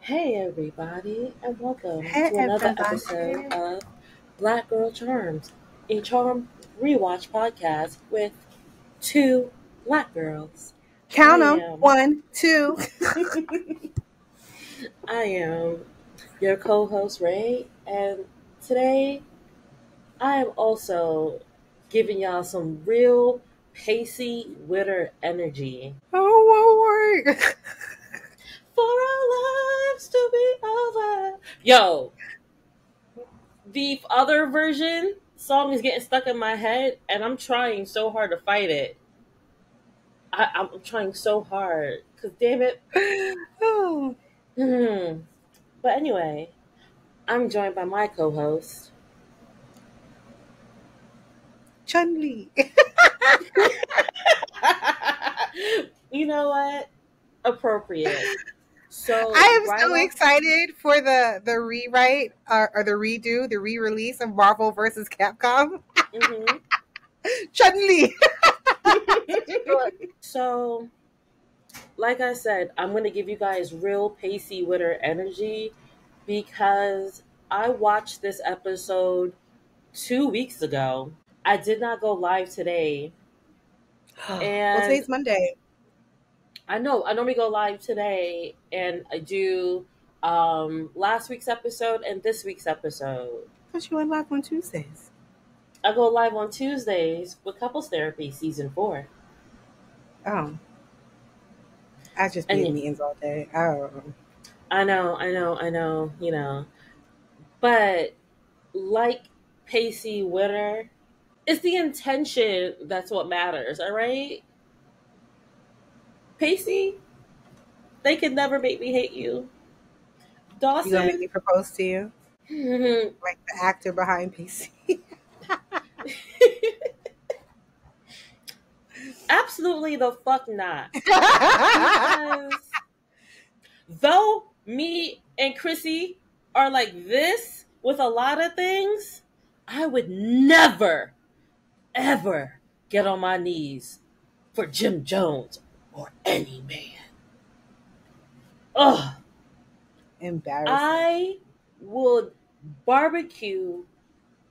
Hey everybody, and welcome Hey to another everybody. episode of Black Girl Charms, a charm rewatch podcast with two black girls. Count them. 1, 2. I am your co-host Ray, and today I am also giving y'all some real pacey witter energy. Oh, won't work. For our lives to be over. Yo, the other version song is getting stuck in my head, and I'm trying so hard to fight it. I'm trying so hard, because damn it. Oh. But anyway, I'm joined by my co-host. Chun-Li. You know what? Appropriate. So I am so excited for the rewrite or the redo, the re-release of Marvel vs. Capcom. Mm-hmm. Chun-Li. So, like I said, I'm going to give you guys real pacey witter energy because I watched this episode 2 weeks ago. I did not go live today. And well, today's Monday. I know. I normally go live today, and I do last week's episode and this week's episode. I thought you went live on Tuesdays. I go live on Tuesdays with Couples Therapy Season 4. Oh. I just be in meetings all day. Oh. I know, you know. But like Pacey Witter, it's the intention that's what matters, all right? Pacey, they can never make me hate you. Dawson, You gonna make me propose to you? Like the actor behind Pacey. Absolutely the fuck not. Because though me and Chrissy are like this with a lot of things, I would never, ever get on my knees for Jim Jones or any man. Ugh. Embarrassing. I would barbecue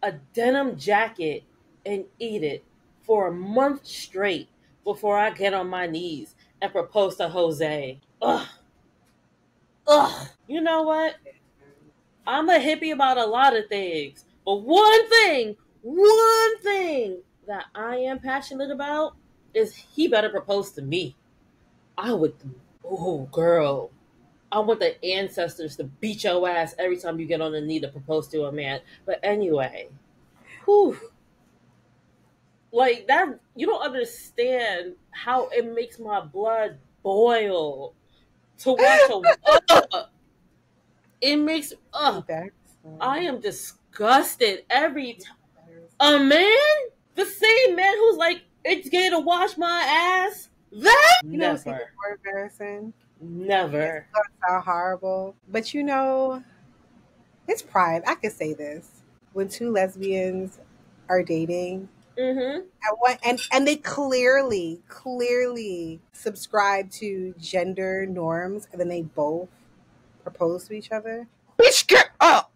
a denim jacket and eat it for a month straight before I get on my knees and propose to Jose. Ugh. You know what? I'm a hippie about a lot of things, but one thing that I am passionate about is he better propose to me. I would, oh girl, I want the ancestors to beat your ass every time you get on the knee to propose to a man. But anyway, whew. Like that, you don't understand how it makes my blood boil to watch it makes, I am disgusted every time. A man? The same man who's like, it's gay to wash my ass? That? You know what's even more embarrassing? Never. It's gonna sound horrible. But you know, it's pride. I could say this. When two lesbians are dating, and they clearly subscribe to gender norms, and then they both propose to each other. Bitch, get up!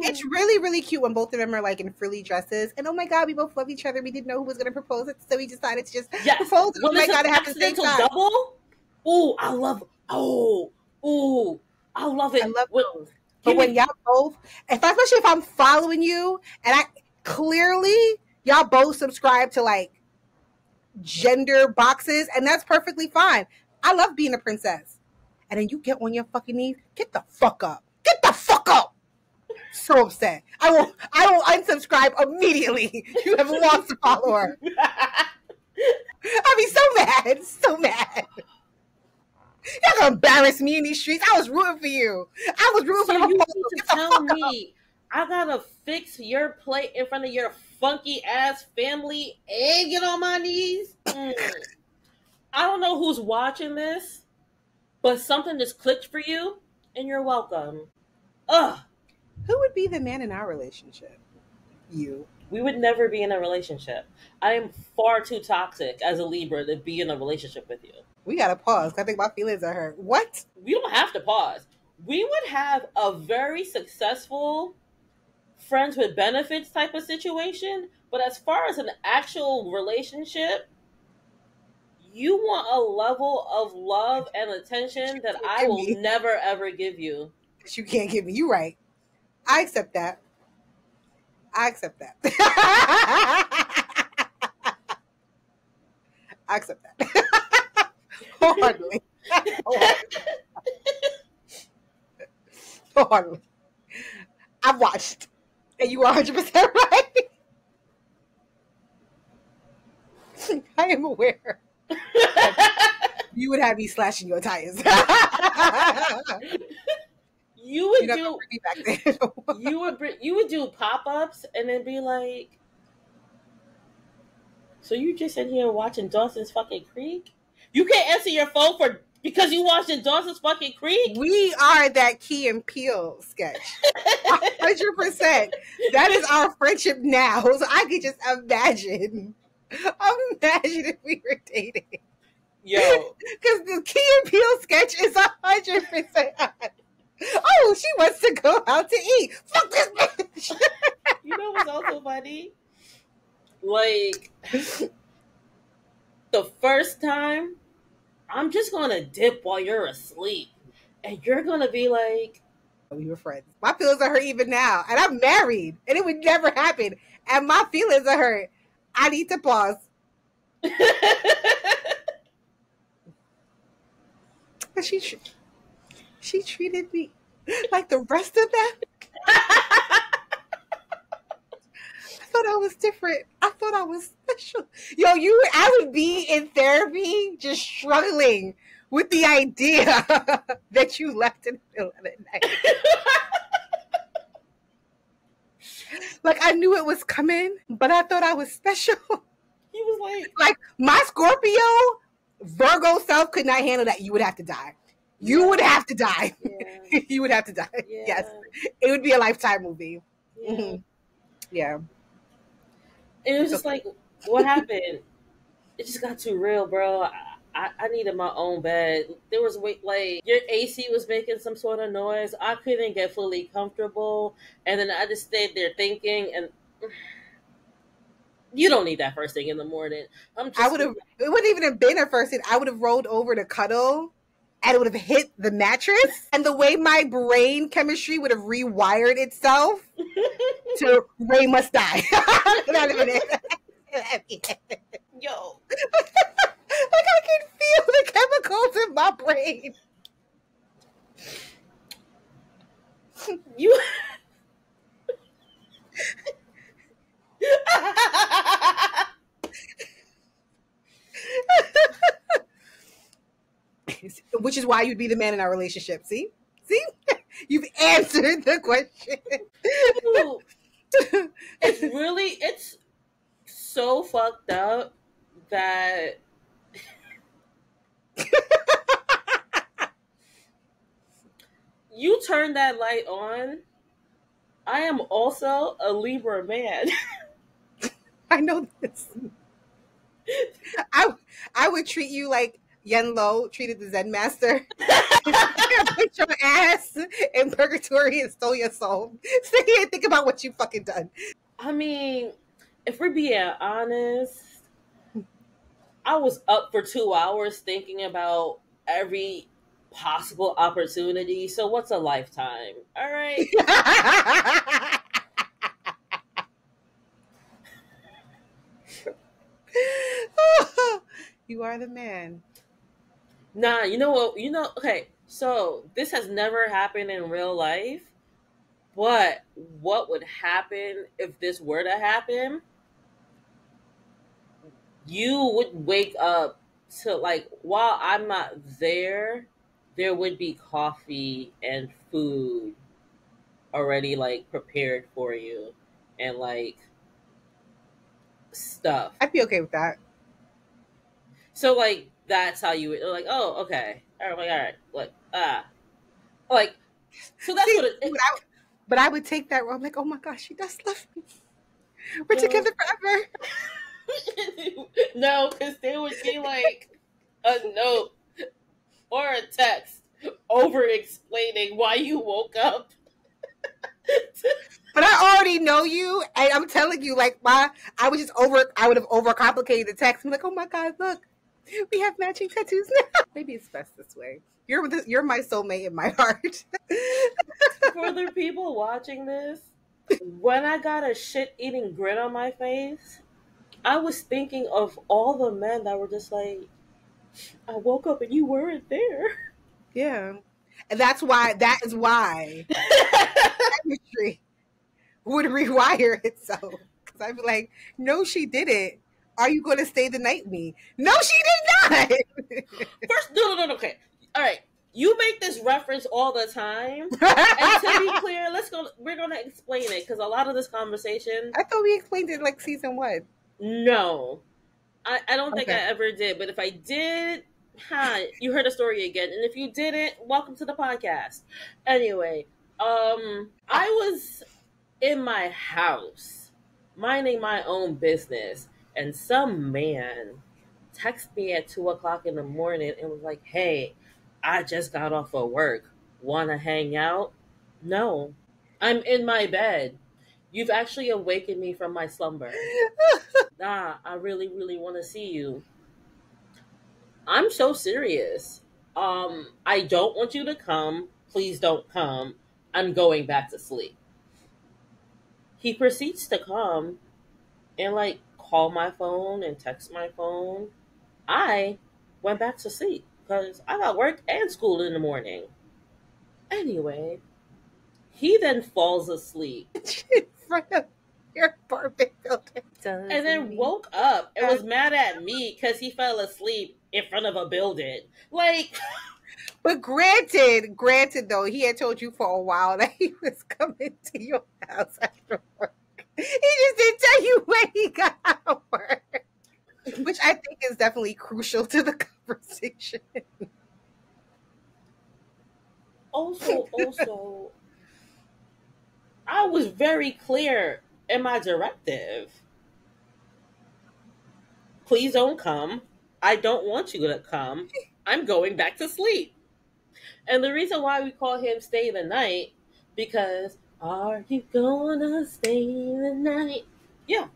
It's really cute when both of them are like in frilly dresses, and oh my god, we both love each other. We didn't know who was going to propose it, so we decided to just propose. Oh my god, it happened at the same time. Double? Ooh, I love. I love it. I love those. But when y'all both, especially if I'm following you, and I clearly y'all both subscribe to like gender boxes, and that's perfectly fine. I love being a princess, and then you get on your fucking knees. Get the fuck up. Get the fuck up. So upset. I will unsubscribe immediately. You have lost a follower. I'll be so mad. You're gonna embarrass me in these streets. I was rooting for you. I was rooting for you. You to tell me I gotta fix your plate in front of your funky ass family and get on my knees? I don't know who's watching this, but something just clicked for you, and you're welcome. Ugh. Who would be the man in our relationship? You. We would never be in a relationship. I am far too toxic as a Libra to be in a relationship with you. We gotta pause. I think my feelings are hurt. What? We don't have to pause. We would have a very successful friends with benefits type of situation, but as far as an actual relationship, you want a level of love and attention that I will never ever give you. That you can't give me. You're right. I accept that. I accept that. I accept that. Wholeheartedly. Wholeheartedly. I've watched. And you are 100% right. I am aware. You would have me slashing your tires. You would do back then. you would do pop-ups and then be like, so you just in here watching Dawson's fucking Creek? You can't answer your phone because you watched Dawson's fucking Creek? We are that Key and Peele sketch. 100%. That is our friendship now. So I could just imagine if we were dating. Yo. Because the Key and Peele sketch is 100%. Oh, she wants to go out to eat. Fuck this bitch. You know what's also funny? Like, the first time, I'm just going to dip while you're asleep. And you're going to be like... We were friends. My feelings are hurt even now. And I'm married. And it would never happen. And my feelings are hurt. I need to pause. She treated me like the rest of them. I thought I was different. I thought I was special. Yo, I would be in therapy just struggling with the idea that you left in the middle of the night. Like, I knew it was coming, but I thought I was special. He was like my Scorpio, Virgo self could not handle that. You would have to die. You would have to die. Yeah. You would have to die. Yeah. Yes. It would be a Lifetime movie. Yeah. Mm-hmm. Yeah. And it was just like, what happened? It just got too real, bro. I needed my own bed. There was like your AC was making some sort of noise. I couldn't get fully comfortable, and then I just stayed there thinking. And you don't need that first thing in the morning. I would have. It wouldn't even have been a first thing. I would have rolled over to cuddle, and it would have hit the mattress. And the way my brain chemistry would have rewired itself to Ray must die. That'd have been it. Yo. Like, I can feel the chemicals in my brain. You. Which is why you'd be the man in our relationship. See? You've answered the question. It's so fucked up that you turn that light on. I am also a Libra man. I know this. I would treat you like Yen Lo treated the Zen master. Put your ass in purgatory and stole your soul. Sit here and think about what you fucking done. I mean, if we're being honest, I was up for 2 hours thinking about every possible opportunity. So what's a lifetime? All right. You are the man. Nah, you know what? Okay, so this has never happened in real life, but what would happen if this were to happen? You would wake up to, like, while I'm not there would be coffee and food already, like, prepared for you and, like, stuff. I'd be okay with that. So, like, that's how you would, like, oh, okay. All right, like, so that's But I would take that role. I'm like, oh my gosh, she does love me. We're together forever. No, because there would be like a note or a text over explaining why you woke up. But I already know you, and I'm telling you, like I would have overcomplicated the text. I'm like, oh my god, look, we have matching tattoos now. Maybe it's best this way. You're my soulmate in my heart. For the people watching this, when I got a shit-eating grin on my face, I was thinking of all the men that were just like, I woke up and you weren't there. Yeah. And that is why chemistry would rewire itself. Because I'd be like, no, she didn't. Are you going to stay the night with me? No, she did not. First, no. Okay. All right. You make this reference all the time. And to be clear, we're going to explain it because a lot of this conversation. I thought we explained it like season 1. No. I don't think I ever did. But if I did, you heard a story again. And if you didn't, welcome to the podcast. Anyway, I was in my house, minding my own business, and some man texted me at 2:00 in the morning and was like, hey, I just got off of work. Wanna hang out? No. I'm in my bed. You've actually awakened me from my slumber. Nah, I really, really want to see you. I'm so serious. I don't want you to come. Please don't come. I'm going back to sleep. He proceeds to come and like call my phone and text my phone. I went back to sleep because I got work and school in the morning. Anyway, he then falls asleep in front of your apartment building. And then woke up and was mad at me because he fell asleep in front of a building. Like, but granted though, he had told you for a while that he was coming to your house after work. He just didn't tell you when he got out of work, which I think is definitely crucial to the conversation. Also, I was very clear in my directive. Please don't come. I don't want you to come. I'm going back to sleep. And the reason why we call him stay the night, because are you gonna stay the night? Yeah.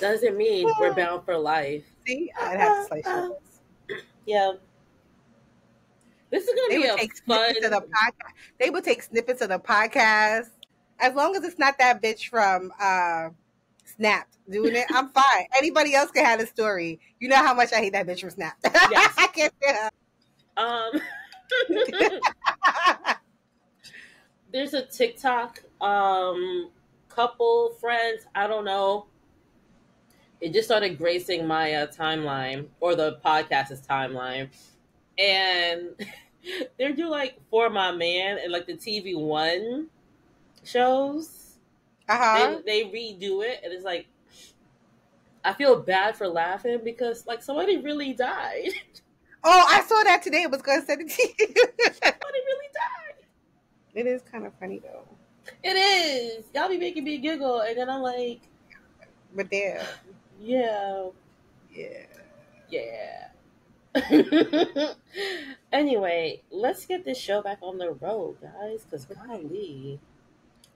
Doesn't mean we're bound for life. See, I'd have to slice this. Yeah. This is gonna be a fun. Of the podcast. They would take snippets of the podcast. As long as it's not that bitch from Snapped doing it, I'm fine. Anybody else can have a story. You know how much I hate that bitch from Snapped. Yes. I can't There's a TikTok couple friends, I don't know. It just started gracing my timeline, or the podcast's timeline. And they're doing like For My Man and like the TV One shows. They redo it, and it's like, I feel bad for laughing because like somebody really died. Oh, I saw that today. I was going to send it to you. Somebody really died. It is kind of funny though. It is. Y'all be making me giggle, and then I'm like, but damn. Yeah. Anyway, let's get this show back on the road, guys, because golly.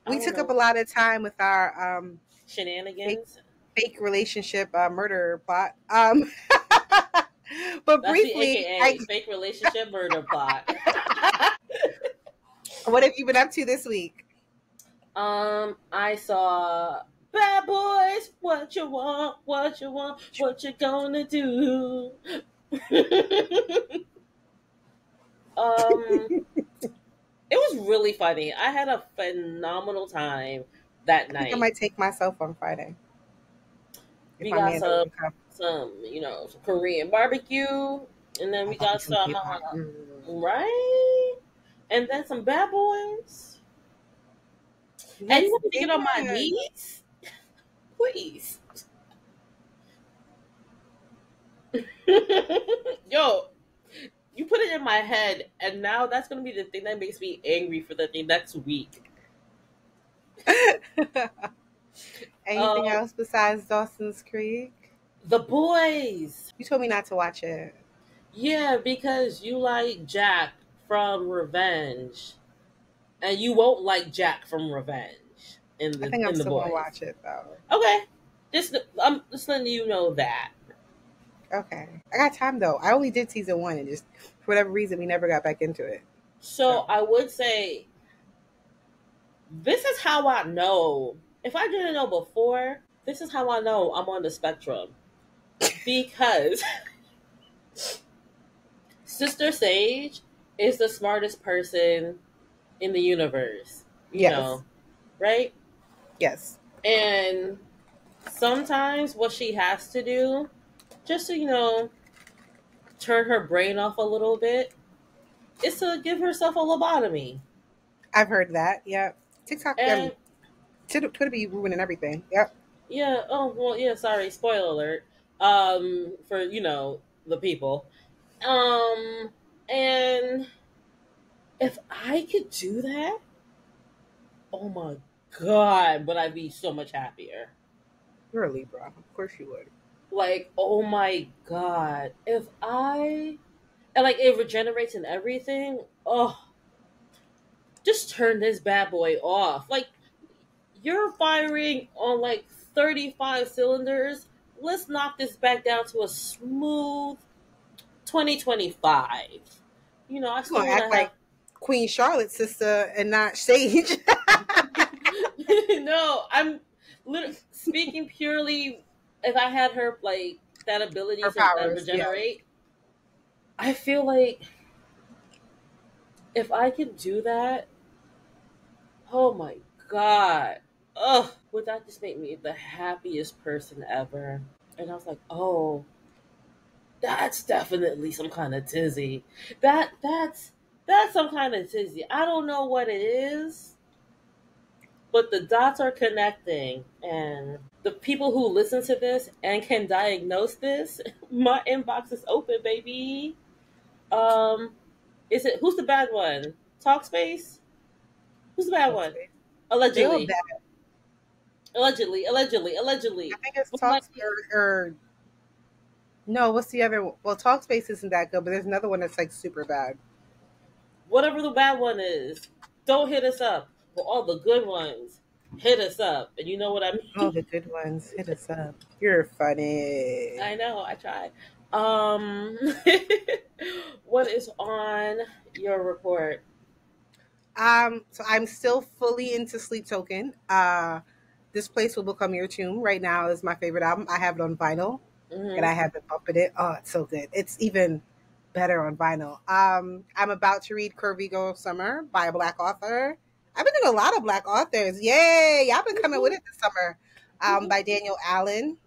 We took up a lot of time with our shenanigans. Fake relationship murder plot. But that's briefly, fake relationship murder plot. What have you been up to this week? I saw Bad Boys. What you want? What you want? What you gonna do? It was really funny. I had a phenomenal time that night. I think I might take myself on Friday. We got some, some Korean barbecue, and then we got some, right? And then some Bad Boys. And you want me to get on my knees? Please. Yo, you put it in my head, and now that's going to be the thing that makes me angry for the next week. Anything else besides Dawson's Creek? The Boys. You told me not to watch it. Yeah, because you like Jack from Revenge, and you won't like Jack from Revenge I think I'm the still Boys. gonna watch it though. Okay, I'm just letting you know that. Okay, I got time though. I only did season 1, and just for whatever reason, we never got back into it. So I would say, this is how I know. If I didn't know before, this is how I know I'm on the spectrum. Because Sister Sage is the smartest person in the universe. You know, right? Yes. And sometimes what she has to do, just to, turn her brain off a little bit, is to give herself a lobotomy. I've heard that. Yep. TikTok and Twitter be ruining everything. Yep. Yeah. Oh well. Yeah. Sorry. Spoiler alert. For the people. And if I could do that, oh my God, would I be so much happier? You're a Libra. Of course you would. Like, oh my God, if it regenerates and everything. Oh, just turn this bad boy off. Like, you're firing on like 35 cylinders. Let's knock this back down to a smooth 2025. I still want to act like Queen Charlotte's sister and not Sage. No, I'm speaking purely. If I had her that ability to regenerate, yeah. I feel like if I could do that, oh my God, would that just make me the happiest person ever? And I was like, oh, that's definitely some kind of tizzy. That's some kind of tizzy. I don't know what it is, but the dots are connecting, and the people who listen to this and can diagnose this, my inbox is open, baby. Who's the bad one? Talkspace? Who's the bad one? Allegedly. Allegedly. I think it's Talkspace or no, what's the other one? Well, Talkspace isn't that good, but there's another one that's like super bad. Whatever the bad one is, don't hit us up. For all the good ones, hit us up. And you know what I mean? Oh, the good ones, hit us up. You're funny. I know, I try. What is on your report? So I'm still fully into Sleep Token. This Place Will Become Your Tomb right now is my favorite album. I have it on vinyl, and I have been bumping it. Oh, it's so good. It's even better on vinyl. I'm about to read Curvy Girl Summer by a Black author. I've been doing a lot of Black authors. Yay! Y'all been coming with it this summer. By Danielle Allen.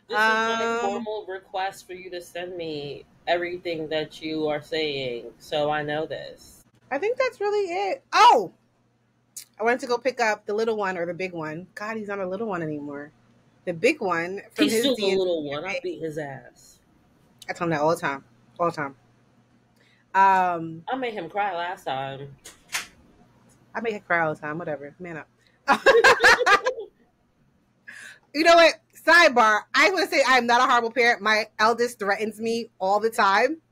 This is my formal request for you to send me everything that you are saying, so I know this. I think that's really it. Oh! I wanted to go pick up the little one or the big one. God, he's not a little one anymore. The big one from he's still the little one. I beat his ass. I tell him that all the time. All the time. I made him cry last time. I make him cry all the time. Whatever. Man up. You know what? Sidebar. I want to say I'm not a horrible parent. My eldest threatens me all the time.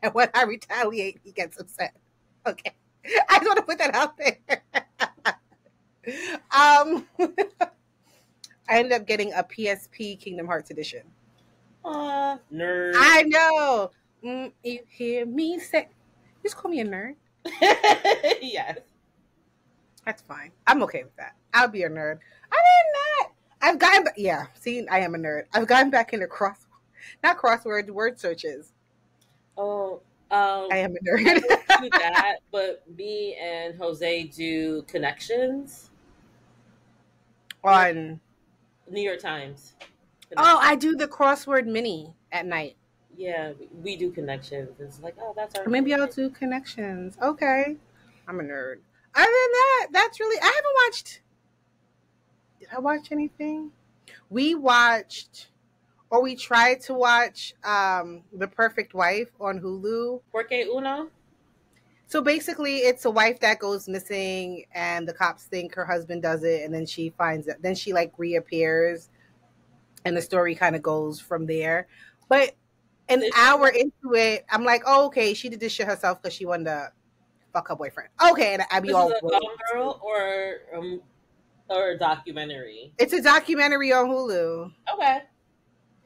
And when I retaliate, he gets upset. Okay. I just want to put that out there. I ended up getting a PSP Kingdom Hearts edition. Nerd. I know. You hear me say, just call me a nerd. Yes. That's fine. I'm okay with that. I'll be a nerd. Other than that, I've gotten see, I am a nerd. I've gotten back into word searches. Oh, I am a nerd. I do that, but me and Jose do connections on New York Times. Oh, I do the crossword mini at night. Yeah, we do connections. It's like, oh, that's our. Maybe I'll do connections. Okay, I'm a nerd. Other than that, that's really. I haven't watched. Did I watch anything? We watched Or we tried to watch The Perfect Wife on Hulu. Porque uno? So basically, it's a wife that goes missing, and the cops think her husband does it, and then she finds it. Then she like reappears, and the story kind of goes from there. But an hour into it, I'm like, oh, okay, she did this shit herself because she wanted to fuck her boyfriend. Okay, and I'd be This all. is a Gone Girl or a documentary? It's a documentary on Hulu. Okay.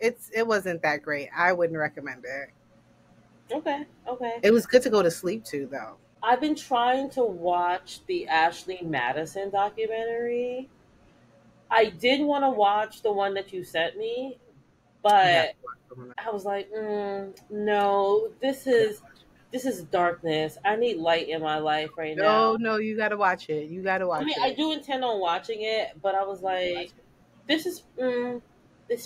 It wasn't that great. I wouldn't recommend it. Okay. It was good to go to sleep to, though. I've been trying to watch the Ashley Madison documentary. I did want to watch the one that you sent me, but I was like, no, this is darkness. I need light in my life right now. No, you gotta watch it. I mean, I do intend on watching it, but I was like, this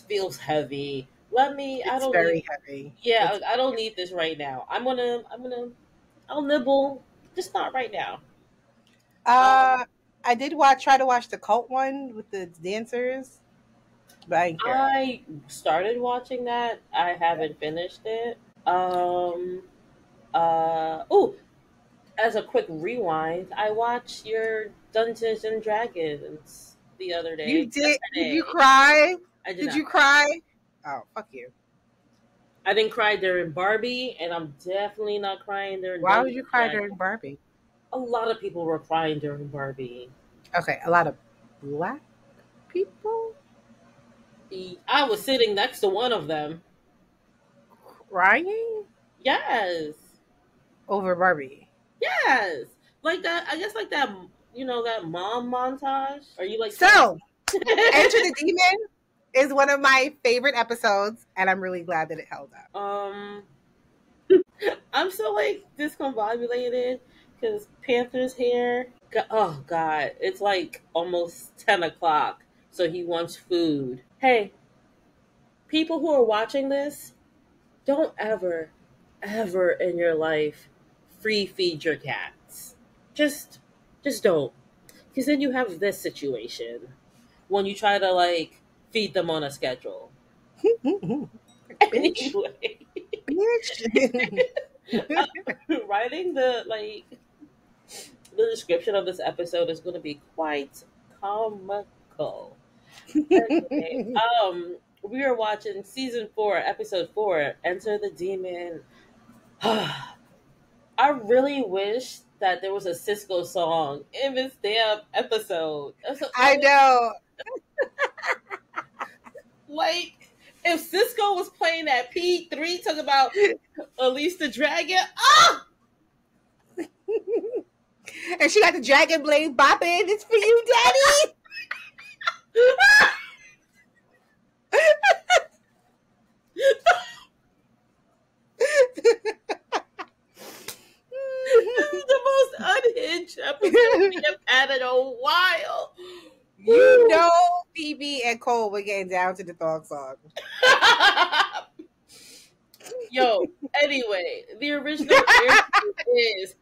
feels heavy. It's very heavy. Yeah, I don't need this right now. I'll nibble, just not right now. I did try to watch the cult one with the dancers, but I didn't care. I started watching that. I haven't finished it. As a quick rewind, I watched your Dungeons and Dragons the other day. You did? Did you cry? Did you cry? Oh, fuck you. I didn't cry during Barbie, and I'm definitely not crying during Why would you cry during Barbie? A lot of people were crying during Barbie. Okay, a lot of black people? I was sitting next to one of them. Crying? Yes. Over Barbie? Yes. Like that, I guess like that, that mom montage? Are you like... So, Enter the Demon is one of my favorite episodes, and I'm really glad that it held up. I'm so like discombobulated because Panther's here. Oh God, it's like almost 10 o'clock, so he wants food. Hey, people who are watching this, don't ever in your life free feed your cats. Just don't, because then you have this situation when you try to like feed them on a schedule. Anyway, writing the description of this episode is going to be quite comical. Anyway, we are watching season 4, episode 4, Enter the Demon. I really wish that there was a Sisqó song in this damn episode. I know. Like, if Sisqó was playing that P3 talking about Elise the Dragon, and she got the dragon blade bopping. It's for you, Daddy. This is the most unhinged episode we have had in a while. You know, Phoebe and Cole were getting down to the thong song. Yo, anyway, the original is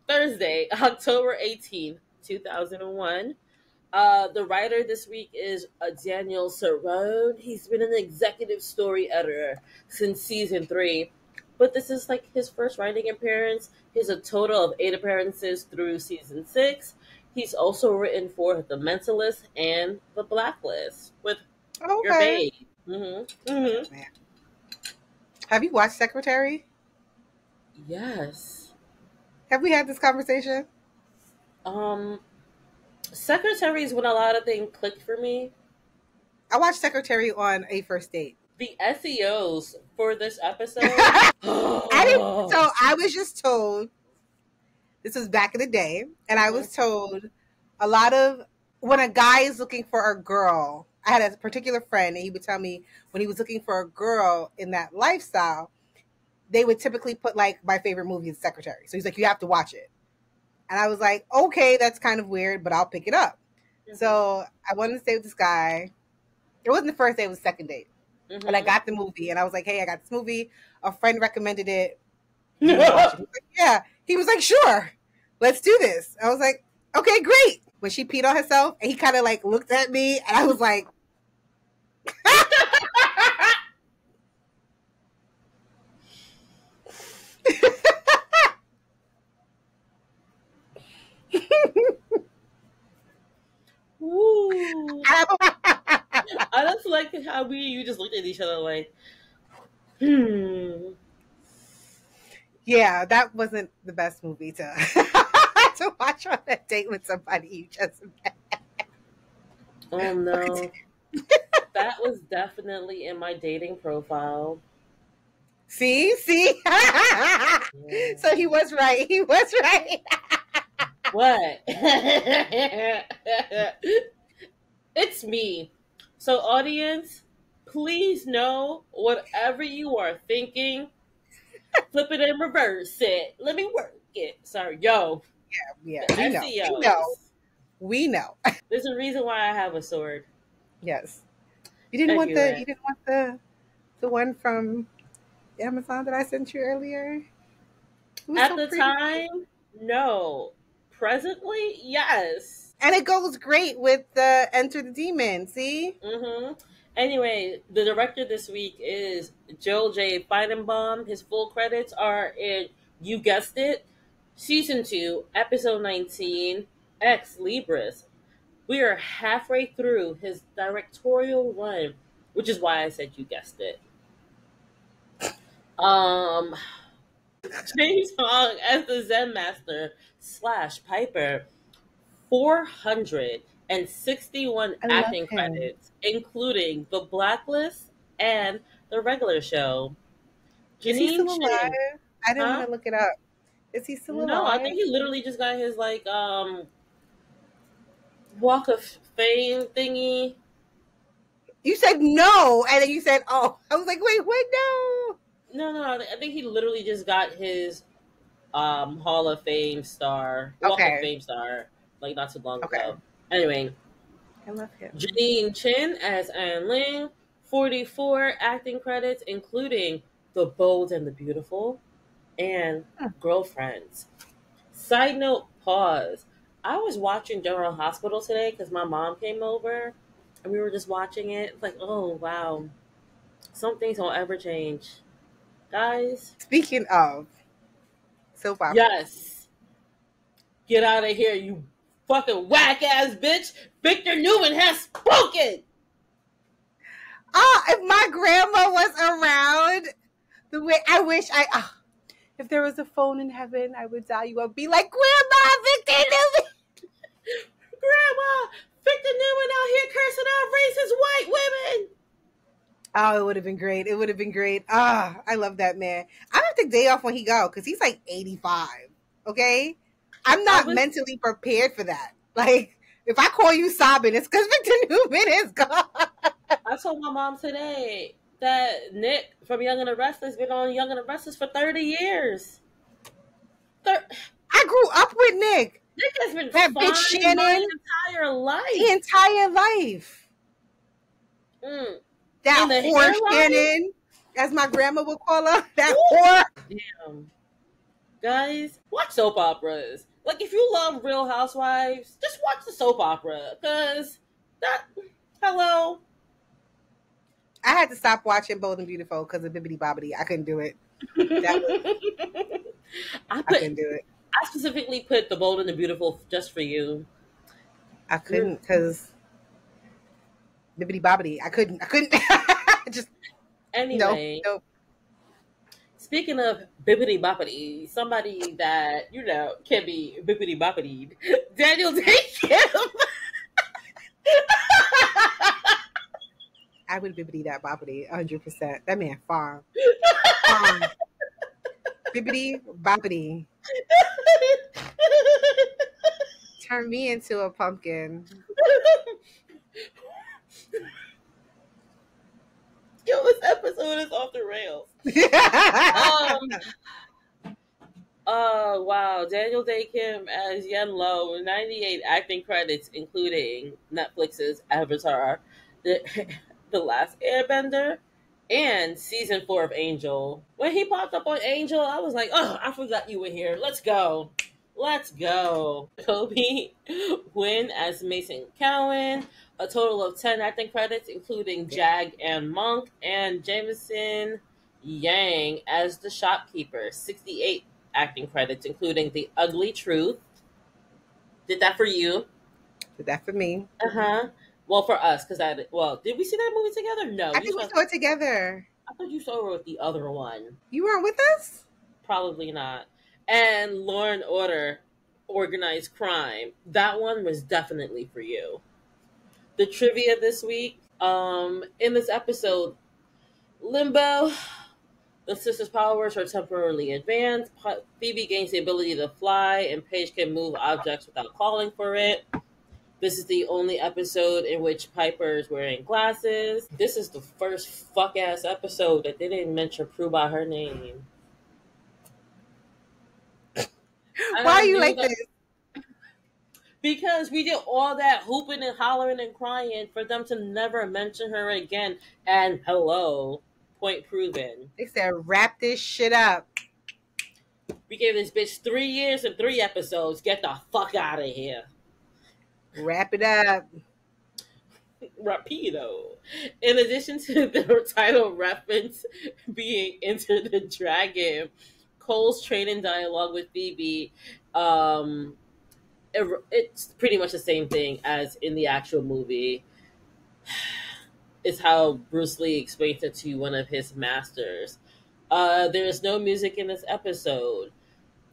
Thursday, October 18th, 2001. The writer this week is Daniel Cerrone. He's been an executive story editor since season 3, but this is like his first writing appearance. He has a total of 8 appearances through season 6. He's also written for The Mentalist and The Blacklist with your babe. Mm-hmm. Mm-hmm. Man. Have you watched Secretary? Yes. Have we had this conversation? Secretary is when a lot of things clicked for me. I watched Secretary on a first date. The SEOs for this episode. I was just told, this was back in the day, and I was told a lot of, when a guy is looking for a girl, I had a particular friend, and he would tell me when he was looking for a girl in that lifestyle, they would typically put like my favorite movie is Secretary. So he's like, you have to watch it. And I was like, okay, that's kind of weird, but I'll pick it up. Mm-hmm. So I wanted to stay with this guy. It wasn't the first day, it was the second date. Mm-hmm. But I got the movie, and I was like, hey, I got this movie. A friend recommended it. He was like, yeah. He was like, sure, let's do this. I was like, okay, great. When she peed on herself, and he kind of like looked at me, and I was like, That's like how you just looked at each other like, Yeah, that wasn't the best movie to to watch on a date with somebody you just met. Oh no. That was definitely in my dating profile. See? Yeah. So he was right. He was right. What? It's me. So, audience, please know whatever you are thinking, flip it and reverse it. Let me work it. Sorry, yo. Yeah, The we know. SEOs. We know. There's a reason why I have a sword. Yes. You didn't want the one from Amazon that I sent you earlier? It was At so the pretty. time, no. Presently, yes. And it goes great with the Enter the Demon, see? Mm-hmm. Anyway, the director this week is Joel J. Feidenbaum. His full credits are in, you guessed it, Season 2, Episode 19, Ex Libris. We are halfway through his directorial run, which is why I said you guessed it. James Hong as the Zen Master / Piper. 461 acting credits, including The Blacklist and The Regular Show. Is he still alive? Chin, I didn't want to look it up. Is he still alive? No, I think he literally just got his Walk of Fame thingy. You said no, and then you said oh. I was like, wait, what? No. No, I think he literally just got his Hall of Fame star, Walk of Fame star, like not too long ago. Anyway, I love him. Janine Chin as Anne Ling, 44 acting credits, including The Bold and the Beautiful and Girlfriends. Side note, pause. I was watching General Hospital today because my mom came over and we were just watching it. It's like, oh, wow. Some things won't ever change. Guys. Speaking of soap opera. Yes. Get out of here, you fucking whack ass bitch. Victor Newman has spoken. Oh, if my grandma was around, the way I wish if there was a phone in heaven, I would dial you up, be like, Grandma, Victor Newman. Grandma, Victor Newman out here cursing out racist white women. Oh, it would have been great. It would have been great. I love that man. I'm going to take day off when he go because he's like 85. Okay? I'm not mentally prepared for that. Like, if I call you sobbing, it's because Victor Newman is gone. I told my mom today that Nick from Young and the Restless been on Young and the Restless for 30 years. I grew up with Nick. Nick has been that bitch Shannon my entire life. The entire life. That whore Shannon, as my grandma would call her. That whore. Damn. Guys, watch soap operas. Like, if you love Real Housewives, just watch the soap opera. Because hello. I had to stop watching Bold and Beautiful because of Bibbidi Bobbidi. I couldn't do it. I couldn't do it. I specifically put The Bold and the Beautiful just for you. I couldn't because Bibbidi Bobbidi. I couldn't. Just anyway. Nope. Speaking of bibbidi boppity, somebody that can be bibbidi boppity, Daniel Dae Kim. I would bibbidi that boppity 100%. That man farm. Bibbidi boppity. Turn me into a pumpkin. Yo, this episode is off the rails. Oh, wow. Daniel Dae Kim as Yen Lo, 98 acting credits, including Netflix's Avatar, The Last Airbender, and Season 4 of Angel. When he popped up on Angel, I was like, oh, I forgot you were here. Let's go. Kobe Wynn as Mason Cowan. A total of 10 acting credits, including Jag and Monk, and Jameson Yang as the shopkeeper. 68 acting credits, including The Ugly Truth. Did that for you. Did that for me. Well, for us, because did we see that movie together? No, I think we saw it together. I thought you saw it with the other one. You weren't with us? Probably not. And Law and Order, Organized Crime. That one was definitely for you. The trivia this week, in this episode, Limbo, the sister's powers are temporarily advanced. Phoebe gains the ability to fly, and Paige can move objects without calling for it. This is the only episode in which Piper is wearing glasses. This is the first fuck-ass episode that they didn't mention Prue by her name. Why are you like this? Because we did all that hooping and hollering and crying for them to never mention her again. And hello, point proven. They said, wrap this shit up. We gave this bitch 3 years and 3 episodes. Get the fuck out of here. Wrap it up. Rapido. In addition to the title reference being Enter the Dragon, Cole's training dialogue with Phoebe, it's pretty much the same thing as in the actual movie. It's how Bruce Lee explains it to one of his masters. There is no music in this episode.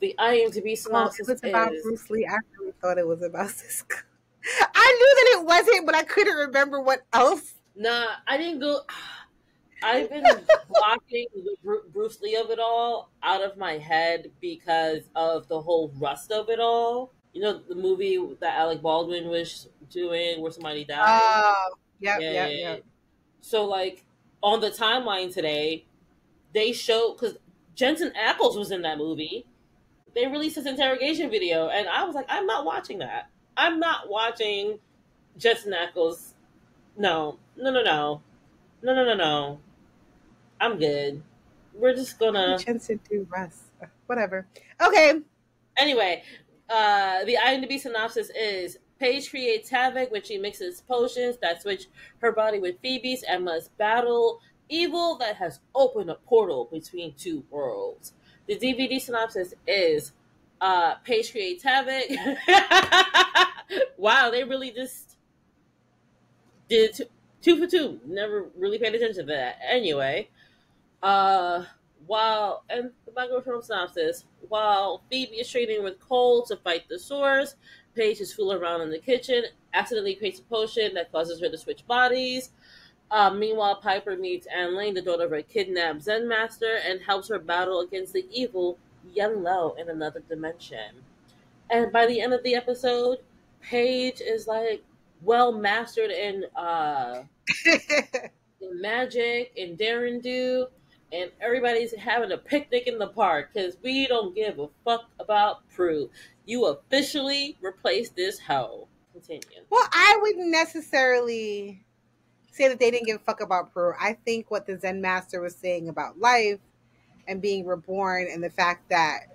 The IMDb synopsis is about Bruce Lee. I really thought it was about Sisqó. I knew that it wasn't, but I couldn't remember what else. Nah, I didn't go. I've been blocking the Bruce Lee of it all out of my head because of the whole rust of it all. You know, the movie that Alec Baldwin was doing where somebody died? Oh, yeah. So, like, on the timeline today, they showed, because Jensen Ackles was in that movie, they released this interrogation video, and I was like, I'm not watching that. I'm not watching Jensen Ackles. No. I'm good. We're just gonna... Jensen do rust. Whatever. Okay. Anyway, the IMDb synopsis is Paige creates havoc when she mixes potions that switch her body with Phoebe's and must battle evil that has opened a portal between 2 worlds. The DVD synopsis is Paige creates havoc. Wow, they really just did 2 for 2. Never really paid attention to that. Anyway, and the microphone synopsis, while Phoebe is training with Cole to fight the source, Paige is fooling around in the kitchen, accidentally creates a potion that causes her to switch bodies. Meanwhile, Piper meets Anne Lane, the daughter of a kidnapped Zen master, and helps her battle against the evil Jonnelle in another dimension. And by the end of the episode, Paige is like well mastered in magic and daring do, and everybody's having a picnic in the park because we don't give a fuck about Prue. You officially replaced this hoe. Continue. Well, I wouldn't necessarily say that they didn't give a fuck about Prue. I think what the Zen master was saying about life and being reborn and the fact that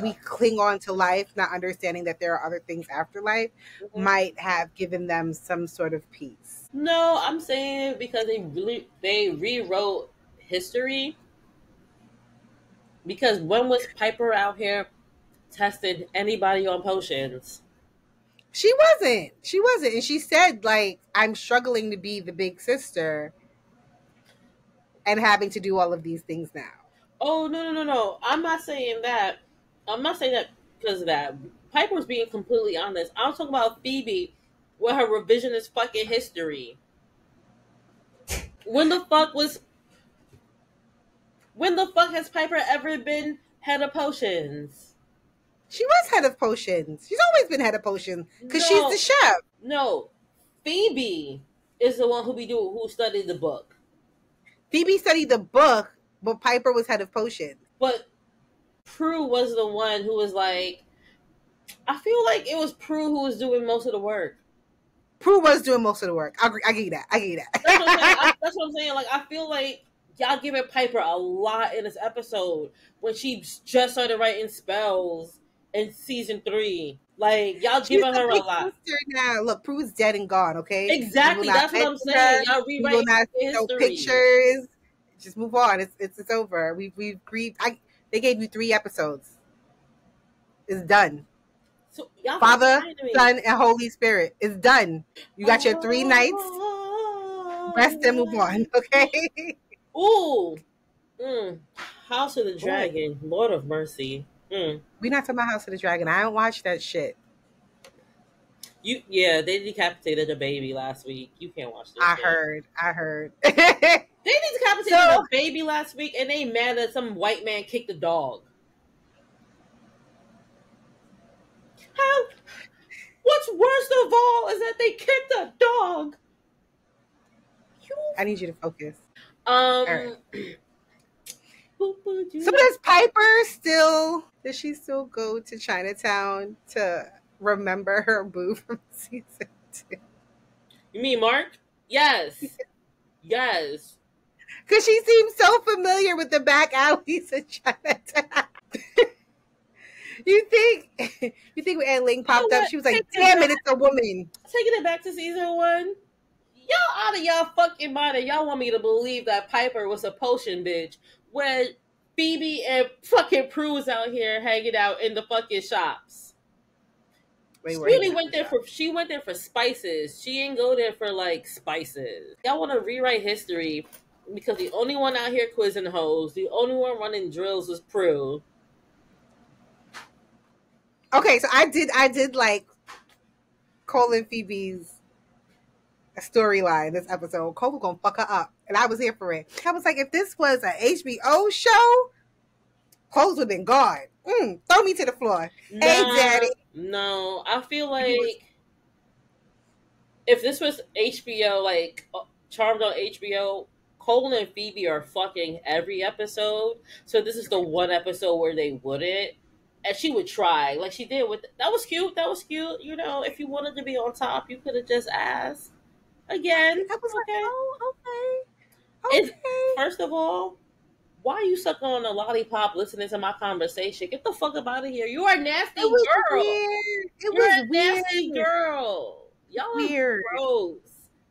we cling on to life, not understanding that there are other things after life, might have given them some sort of peace. No, I'm saying because they rewrote history. Because when was Piper out here testing anybody on potions? She wasn't. And she said, like, I'm struggling to be the big sister and having to do all of these things now. Oh, no. I'm not saying that. I'm not saying that because of that. Piper's being completely honest. I'm talking about Phoebe with her revisionist fucking history. When the fuck has Piper ever been head of potions? She was head of potions. She's always been head of potions because she's the chef. No, Phoebe is the one who studied the book. Phoebe studied the book, but Piper was head of potions. But Prue was the one who was like, I feel like it was Prue who was doing most of the work. Prue was doing most of the work. I give you that. That's what I'm saying. Like, I feel like y'all giving Piper a lot in this episode when she just started writing spells in season 3. Like, y'all giving her a lot. Now, look, Prue's dead and gone. Okay, exactly. That's what I'm saying. Y'all rewriting history. Pictures. Just move on. It's over. We've grieved. They gave you 3 episodes. It's done. So Y'all Father, Son, and Holy Spirit. It's done. You got your 3 nights. Rest and move on, okay? Ooh. House of the Dragon. Ooh. Lord of Mercy. We're not talking about House of the Dragon. I don't watch that shit. Yeah, they decapitated a baby last week. You can't watch this. I heard. They decapitated a baby last week, and they mad that some white man kicked the dog. How? What's worst of all is that they kicked a dog. I need you to focus. Right. So does Piper still? Does she still go to Chinatown to remember her boo from season 2? You mean Mark? Yes. Yes. Because she seems so familiar with the back alleys of Chinatown. You think when Ann Ling popped up, she was like, damn it, it's a woman. Taking it back to season 1. Y'all out of y'all fucking mind and y'all want me to believe that Piper was a potion bitch when Phoebe and fucking Prue was out here hanging out in the fucking shops. She went there for spices. She didn't go there for like spices. Y'all want to rewrite history because the only one out here quizzing hoes, the only one running drills was Prue. Okay, so I did like Cole and Phoebe's storyline this episode. Cole was gonna fuck her up, and I was here for it. I was like, if this was an HBO show, Cole's would have been gone. Throw me to the floor. No, hey, Daddy. No, I feel like if this was HBO, like Charmed on HBO, Cole and Phoebe are fucking every episode. So this is the one episode where they wouldn't. And she would try, like she did with that was cute. That was cute. You know, if you wanted to be on top, you could have just asked again. I was okay. Like, oh, okay. First of all, why you sucking on a lollipop listening to my conversation? Get the fuck up out of here. You are a nasty girl. You're a nasty girl. Y'all are gross.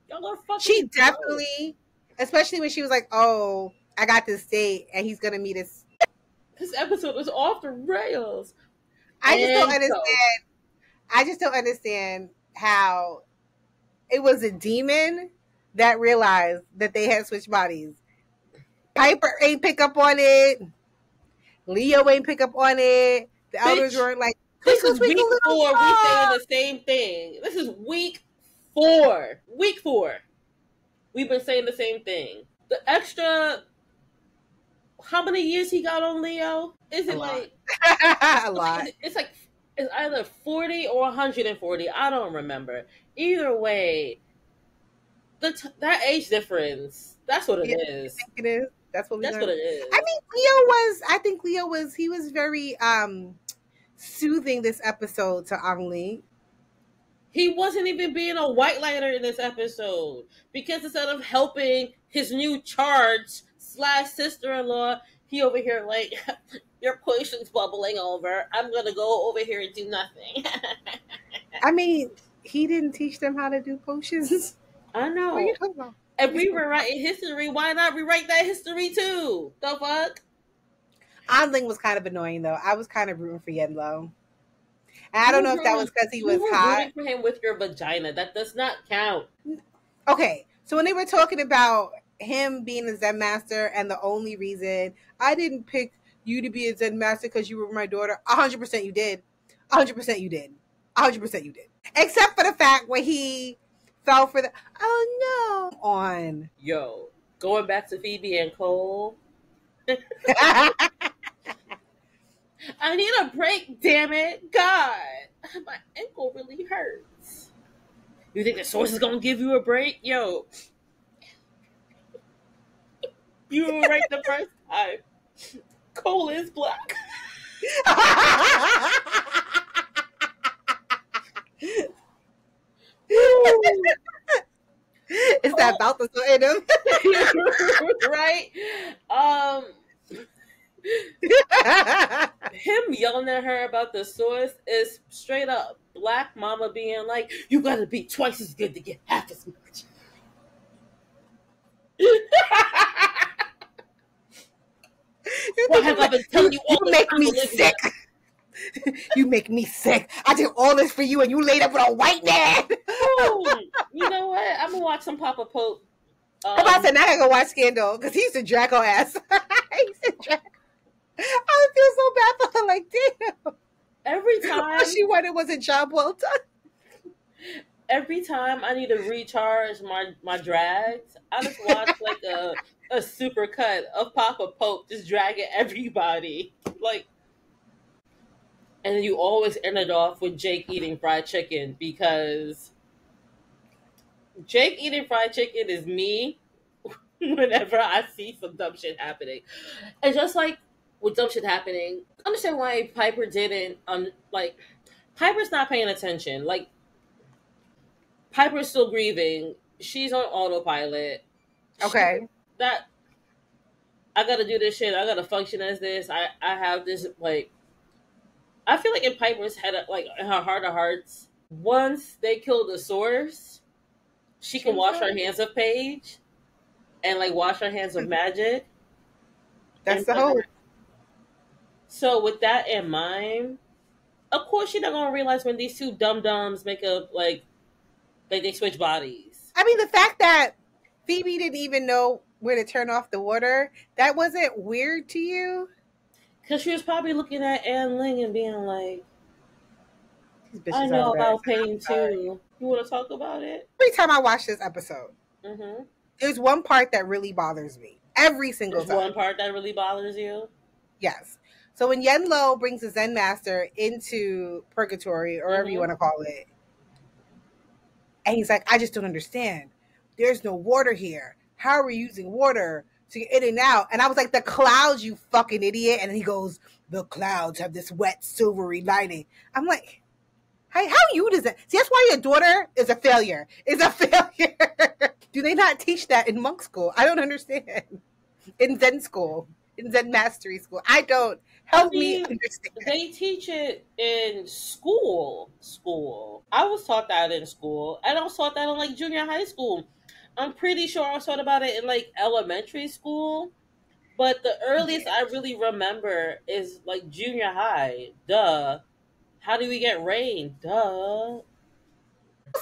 Y'all are fucking She definitely, especially when she was like, oh, I got this date and he's gonna meet us. This episode was off the rails. I just don't understand how it was a demon that realized that they had switched bodies. Piper ain't pick up on it. Leo ain't pick up on it. The elders weren't like, this is week 4. We saying the same thing. This is week 4. Week 4. We've been saying the same thing. The extra... How many years he got on Leo? Is it like a lot? It's like it's either 40 or 140. I don't remember. Either way, that age difference. That's what it is. I think it is. That's what it is. I think Leo was very soothing this episode to Ang Lee. He wasn't even being a white lighter in this episode because instead of helping his new charge / sister-in-law, he over here like, your potion's bubbling over. I'm gonna go over here and do nothing. I mean, he didn't teach them how to do potions. I know. What are you talking about? If we were writing history, why not rewrite that history too? The fuck? An Ling was kind of annoying though. I was kind of rooting for Yenlo. And I don't know if that was because he was hot. Rooting for him with your vagina. That does not count. Okay, so when they were talking about him being a Zen master and the only reason I didn't pick you to be a Zen master because you were my daughter, 100% you did. 100% you did. 100% you did. Except for the fact when he fell for the, oh no, on. Yo, going back to Phoebe and Cole. I need a break, damn it. God, my ankle really hurts. You think the source is gonna give you a break? Yo, you were right the first time. Cole is black. Is that about the in him? Right? Him yelling at her about the source is straight up black mama being like, you gotta be twice as good to get half as much. What have I been telling you all you make me sick. You make me sick. I did all this for you and you laid up with a white man. Ooh, you know what? I'm going to watch some Papa Pope. I'm about to say, now I gotta go watch Scandal because he used to drag her ass. He used to drag. I would feel so bad for her. Like, damn. Every time. All she wanted was a job well done. Every time I need to recharge my drags, I just watch like a super cut of Papa Pope just dragging everybody. Like, and then you always end it off with Jake eating fried chicken because Jake eating fried chicken is me whenever I see some dumb shit happening. And just like with dumb shit happening, I understand why Piper didn't like Piper's not paying attention. Like Piper's still grieving. She's on autopilot. Okay. That I gotta do this shit. I gotta function as this. I have this like I feel like in Piper's head, like in her heart of hearts, once they kill the source, she can wash her hands of Paige and like wash her hands of Magic. That's the hope. So with that in mind, of course she's not gonna realize when these two dum-dums make up like they switch bodies. I mean, the fact that Phoebe didn't even know where to turn off the water, that wasn't weird to you? Because she was probably looking at Ann Ling and being like, I know about pain too. You want to talk about it? Every time I watch this episode, there's one part that really bothers me. Every single time. One part that really bothers you? Yes. So when Yen Lo brings the Zen Master into purgatory, or whatever you want to call it, and he's like, I just don't understand. There's no water here. How are we using water to get in and out? And I was like, the clouds, you fucking idiot. And he goes, the clouds have this wet, silvery lining. I'm like, how you does that? See, that's why your daughter is a failure. Is a failure. Do they not teach that in monk school? I don't understand. In Zen school. In Zen mastery school. I don't. Help me understand. They teach it in school. I was taught that in school. And I was taught that in like junior high school. I'm pretty sure I was taught about it in like elementary school. But the earliest I really remember is like junior high. Duh. How do we get rain? Duh.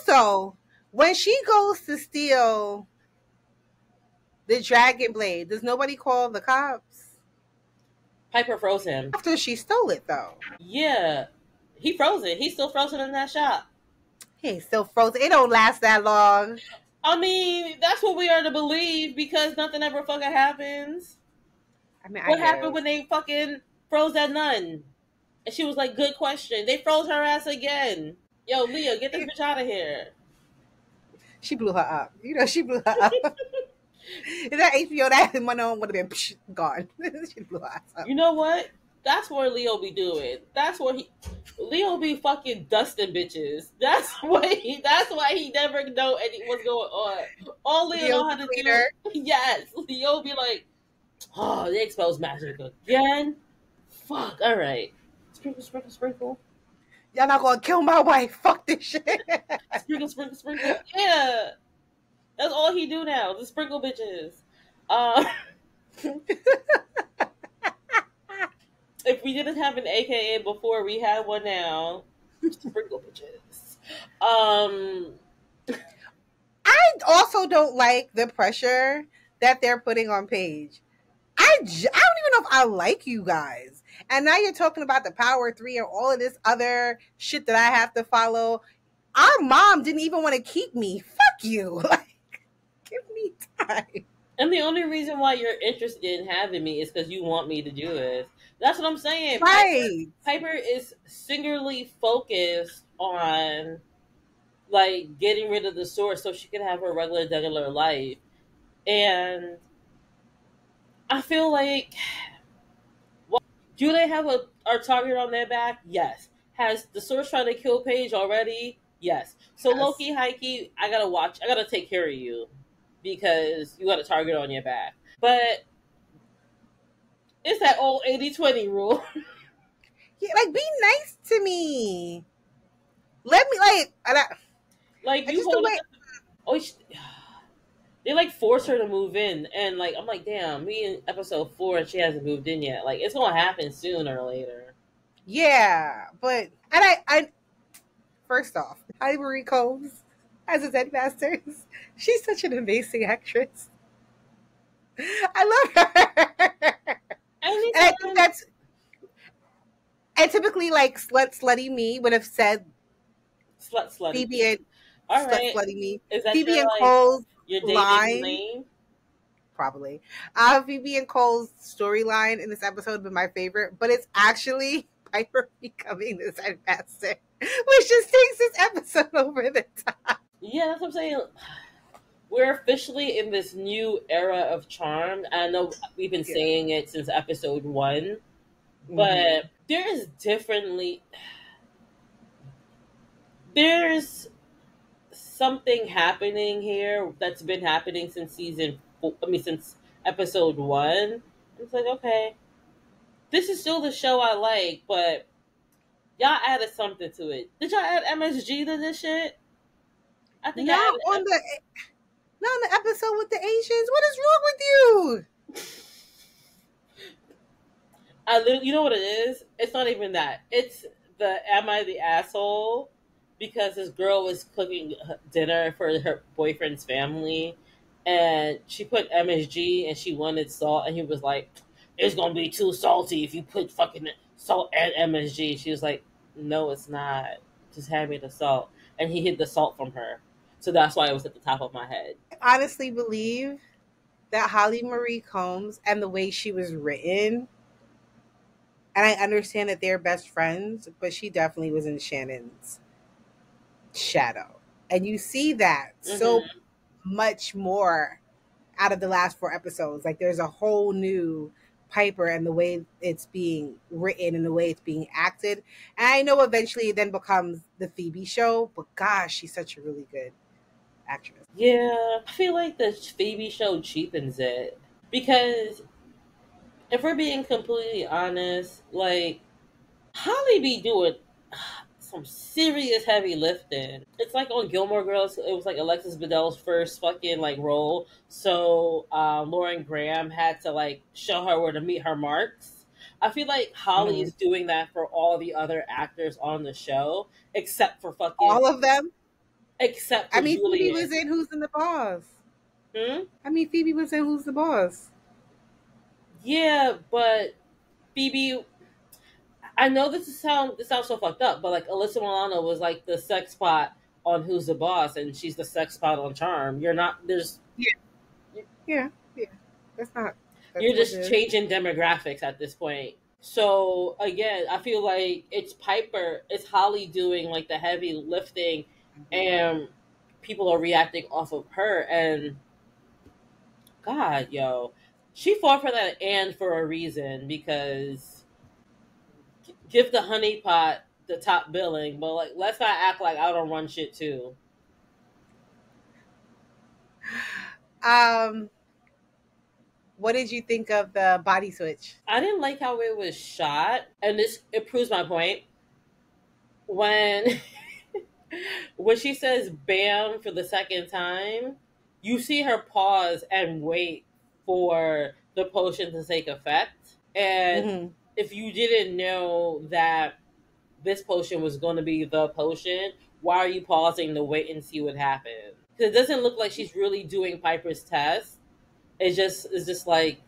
So, when she goes to steal the dragon blade, does nobody call the cops? Piper froze him. After she stole it, though. Yeah. He froze it. He's still frozen in that shop. He ain't still frozen. It don't last that long. I mean, that's what we are to believe because nothing ever fucking happens. I mean, what happened when they fucking froze that nun? And she was like, good question. They froze her ass again. Yo, Leah, get this bitch out of here. She blew her up. You know, she blew her up. Is that HBO? That money would have been gone. She blew her ass up. You know what? That's what Leo be doing. That's what Leo be fucking dusting bitches. That's why he never know what's going on. All Leo know how to do. Yes, Leo be like, oh, they exposed magic again. Fuck. All right. Sprinkle, sprinkle, sprinkle. Y'all not gonna kill my wife. Fuck this shit. Sprinkle, sprinkle, sprinkle. Yeah. That's all he do now. The sprinkle bitches. If we didn't have an AKA before, we had one now. Sprinkle bitches. I also don't like the pressure that they're putting on Paige. I don't even know if I like you guys. And now you're talking about the Power 3 and all of this other shit that I have to follow. Our mom didn't even want to keep me. Fuck you. Like, give me time. And the only reason why you're interested in having me is because you want me to do it. That's what I'm saying. Right. Piper is singularly focused on like getting rid of the source so she can have her regular life. And I feel like, do they have our target on their back? Yes. Has the source trying to kill Paige already? Yes. So yes. Loki, Heike, I gotta take care of you because you got a target on your back. But it's that old 80-20 rule. Yeah, like, be nice to me. Let me, like you hold it. They like force her to move in, and like I'm like, damn, me in episode 4 and she hasn't moved in yet. Like it's gonna happen sooner or later. Yeah, but I first off, Holly Marie Combs as a Zen Master, she's such an amazing actress. I love her, and I think that's and typically like slutty me would have said slutty. Phoebe and all right, slutty me. is that Phoebe your and like Cole's your dating line. name? Probably. Phoebe and Cole's storyline in this episode been my favorite, but it's actually Piper becoming the Zen Master, which just takes this episode over the top. Yeah, that's what I'm saying. We're officially in this new era of charm. I know we've been saying it since episode 1, but there's something happening here that's been happening since since episode 1. It's like, okay, this is still the show I like, but y'all added something to it. Did y'all add MSG to this shit? I think not on the episode with the Asians. What is wrong with you? You know what it is? It's not even that. It's the am I the asshole? Because this girl was cooking dinner for her boyfriend's family, and she put MSG and she wanted salt, and he was like, "It's gonna be too salty if you put fucking salt and MSG." She was like, "No, it's not. Just hand me the salt." And he hid the salt from her, so that's why it was at the top of my head. I honestly believe that Holly Marie Combs and the way she was written, and I understand that they're best friends, but she definitely was in Shannon's shadow. And you see that so much more out of the last 4 episodes. Like there's a whole new Piper and the way it's being written and the way it's being acted. And I know eventually it then becomes the Phoebe show, but gosh, she's such a really good actress. Yeah, I feel like the Phoebe show cheapens it. Because if we're being completely honest, like, Holly be doing some serious heavy lifting. It's like on Gilmore Girls, it was like Alexis Bledell's first fucking like role. So Lauren Graham had to like show her where to meet her marks. I feel like Holly is doing that for all the other actors on the show, except for fucking all of them. Except for Julian. Phoebe was in Who's in the Boss. Phoebe was in Who's the Boss. Yeah, but Phoebe, I know this sounds so fucked up, but like Alyssa Milano was like the sex pot on Who's the Boss, and she's the sex pot on Charm. You're not That's not. You're just changing demographics at this point. So again, I feel like it's Holly doing like the heavy lifting, and people are reacting off of her. And God, yo, she fought for that and for a reason, because give the honeypot the top billing, but like let's not act like I don't run shit too. What did you think of the body switch? I didn't like how it was shot, and it proves my point. When she says "bam" for the second time, you see her pause and wait for the potion to take effect. And if you didn't know that this potion was going to be the potion, why are you pausing to wait and see what happens? Because it doesn't look like she's really doing Piper's test. It's just like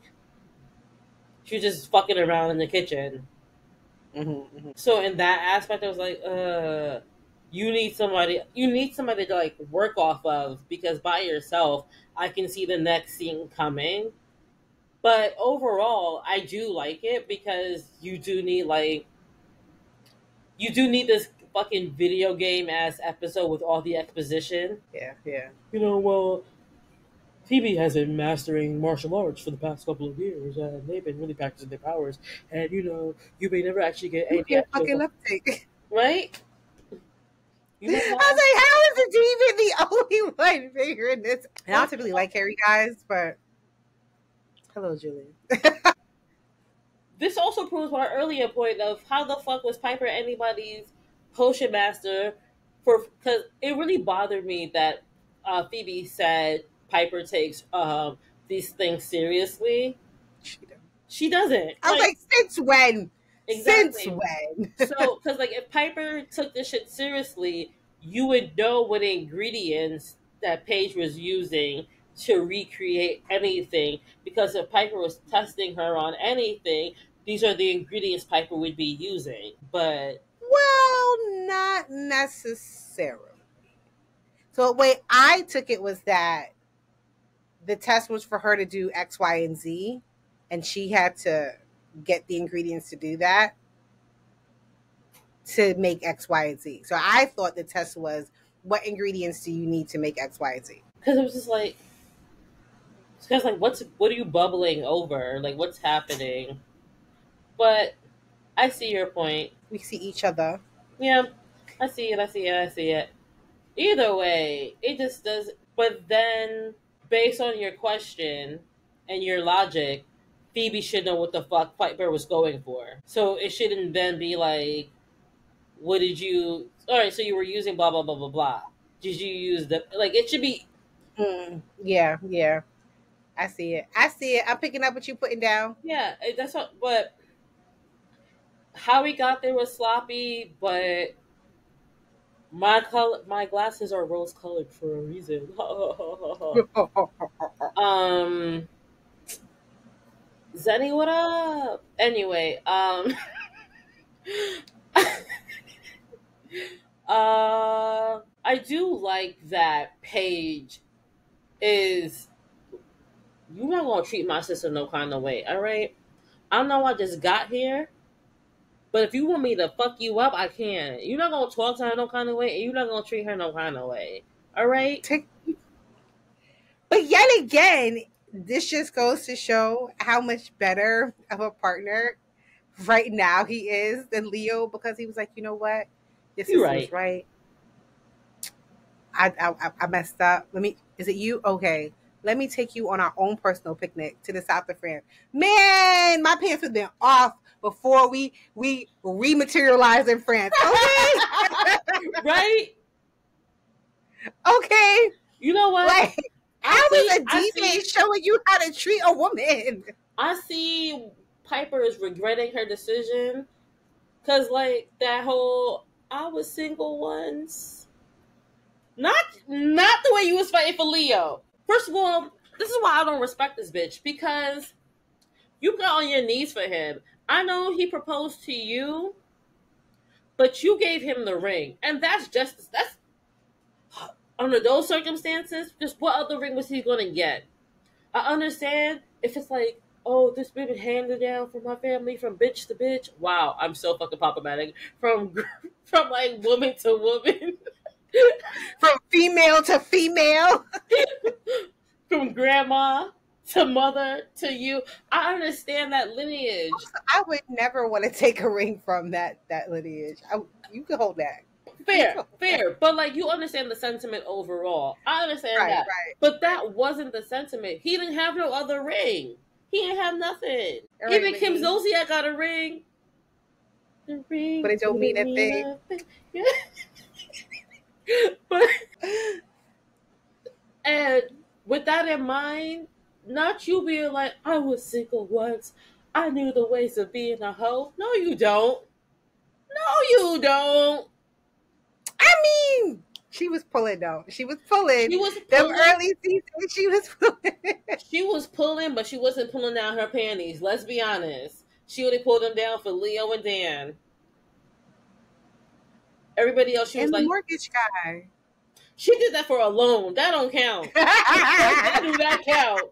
she's just fucking around in the kitchen. So in that aspect, I was like, you need somebody to like work off of, because by yourself, I can see the next scene coming. But overall, I do like it, because you do need this fucking video game ass episode with all the exposition. Yeah. Well, Phoebe has been mastering martial arts for the past couple of years, and they've been really practicing their powers. And you may never actually get any fucking uptake, right? I was like, how is it even the only one figuring this? And I don't typically like Harry guys, but hello, Julian. This also proves my earlier point of how the fuck was Piper anybody's potion master? Because it really bothered me that Phoebe said Piper takes these things seriously. She doesn't. I was like, since when? Since Exactly. when? So, because like if Piper took this shit seriously, you would know what ingredients that Paige was using to recreate anything. Because if Piper was testing her on anything, these are the ingredients Piper would be using. But Well, not necessarily. So the way I took it was that the test was for her to do X, Y, and Z, and she had to get the ingredients to do that to make X, Y, and Z. So I thought the test was, what ingredients do you need to make X, Y, and Z? because it was just like, because like, what are you bubbling over? Like, what's happening? But I see your point. We see each other. Yeah, I see it. I see it. I see it. Either way, it just does. But then, based on your question and your logic, Phoebe should know what the fuck Piper was going for. So it shouldn't then be like, what did you? All right, so you were using blah blah blah blah blah. Did you use the like? It should be. Yeah, yeah. I see it. I see it. I'm picking up what you're putting down. Yeah, that's what. But how we got there was sloppy. But my glasses are rose colored for a reason. Zenny, what up? Anyway, I do like that Paige is. You're not gonna treat my sister no kind of way, all right? I know I just got here, but if you want me to fuck you up, I can. You're not gonna talk to her no kind of way, and you're not gonna treat her no kind of way, all right? But yet again, this just goes to show how much better of a partner right now he is than Leo, because he was like, you know what, your sister was right. I messed up. Is it you? Okay, let me take you on our own personal picnic to the south of France. Man, my pants would have been off before we rematerialized in France. Okay, right? Okay, you know what? Like, I was a DJ showing you how to treat a woman. I see Piper is regretting her decision because, like, that whole "I was single once." Not the way you was fighting for Leo. First of all, this is why I don't respect this bitch, because you got on your knees for him. I know he proposed to you, but you gave him the ring, and that's justice. That's under those circumstances. Just what other ring was he gonna get? I understand if it's like, oh, this been handed down from my family from bitch to bitch. Wow, I'm so fucking problematic. From like woman to woman. From female to female. From grandma to mother to you. I understand that lineage. I would never want to take a ring from that lineage. You can hold that. Fair. But like, you understand the sentiment overall. I understand that. Right. But that wasn't the sentiment. He didn't have no other ring. He didn't have nothing. Right, even Kim Zolciak got a ring. The ring, but it don't mean a thing. But and with that in mind, not you being like, I was single once, I knew the ways of being a hoe. No, you don't. I mean, she was pulling though. She was pulling. Them early seasons, she was pulling. She was pulling, but she wasn't pulling down her panties. Let's be honest. She only pulled them down for Leo and Dan. Everybody else, she was like, the mortgage guy. She did that for a loan. That don't count. That do not count.